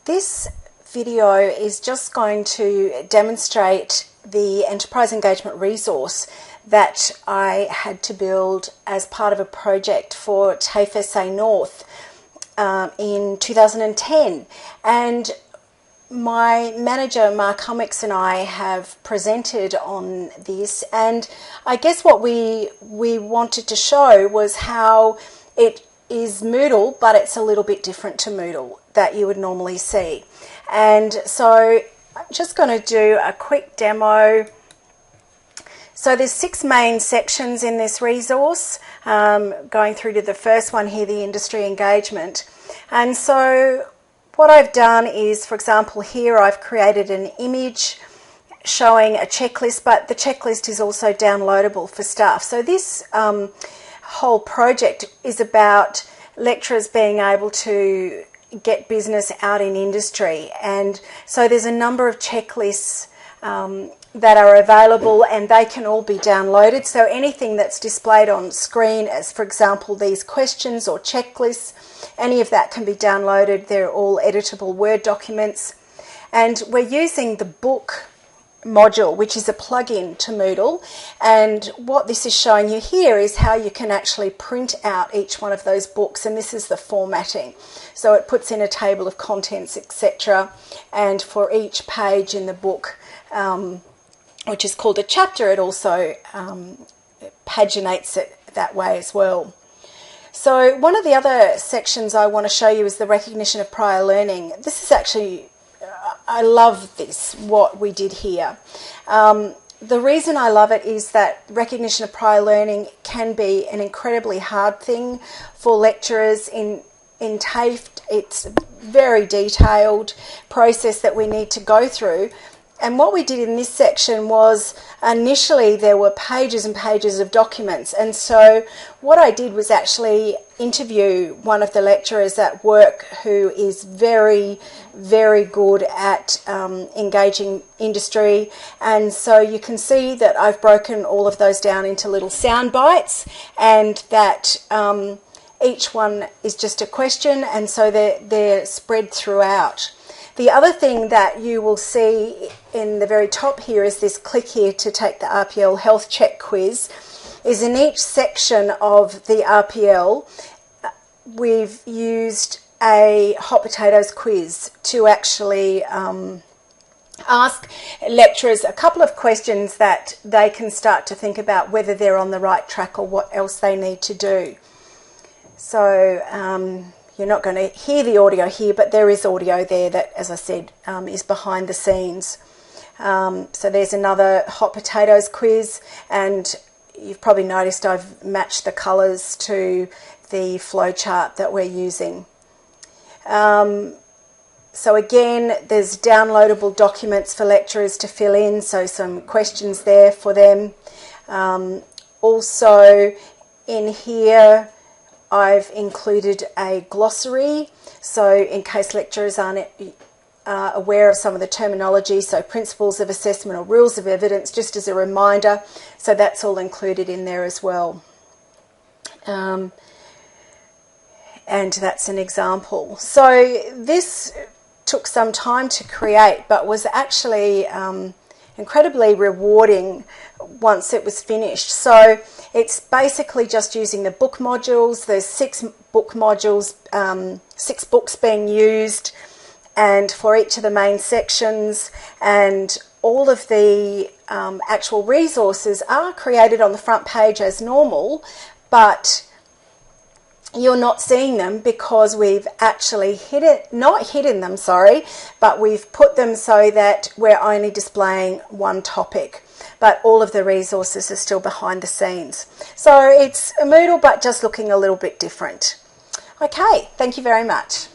This video is just going to demonstrate the enterprise engagement resource that I had to build as part of a project for TAFE SA North in 2010. And my manager Mark Hummicks and I have presented on this, and I guess what we wanted to show was how it is Moodle, but it's a little bit different to Moodle that you would normally see. And so I'm just going to do a quick demo. So there's 6 main sections in this resource, going through to the first one here, the industry engagement. And so what I've done is, for example, here I've created an image showing a checklist, but the checklist is also downloadable for staff. So this whole project is about lecturers being able to get business out in industry, and so there's a number of checklists that are available, and they can all be downloaded. So anything that's displayed on screen, as for example these questions or checklists, any of that can be downloaded. They're all editable Word documents, and we're using the book module, which is a plug-in to Moodle, and what this is showing you here is how you can actually print out each one of those books, and this is the formatting. So it puts in a table of contents, etc., and for each page in the book, which is called a chapter, it also paginates it that way as well. So one of the other sections I want to show you is the recognition of prior learning. This is actually, I love this, what we did here. The reason I love it is that recognition of prior learning can be an incredibly hard thing for lecturers in TAFE. It's a very detailed process that we need to go through. And what we did in this section was, initially there were pages and pages of documents, and so what I did was actually interview one of the lecturers at work who is very, very good at engaging industry, and so you can see that I've broken all of those down into little sound bites, and that each one is just a question, and so they're spread throughout. The other thing that you will see in the very top here is this click here to take the RPL health check quiz. Is in each section of the RPL, we've used a hot potatoes quiz to actually ask lecturers a couple of questions that they can start to think about whether they're on the right track or what else they need to do. So you're not going to hear the audio here, but there is audio there that, as I said, is behind the scenes. So there's another hot potatoes quiz, and you've probably noticed I've matched the colours to the flowchart that we're using. So again, there's downloadable documents for lecturers to fill in, so some questions there for them. Also in here, I've included a glossary, so in case lecturers aren't aware of some of the terminology, so principles of assessment or rules of evidence, just as a reminder, so that's all included in there as well. And that's an example. So this took some time to create, but was actually incredibly rewarding once it was finished. So it's basically just using the book modules. There's 6 book modules, 6 books being used, and for each of the main sections, and all of the actual resources are created on the front page as normal, but you're not seeing them because we've actually not hidden them, but we've put them so that we're only displaying one topic, but all of the resources are still behind the scenes. So it's a Moodle, but just looking a little bit different. Okay, thank you very much.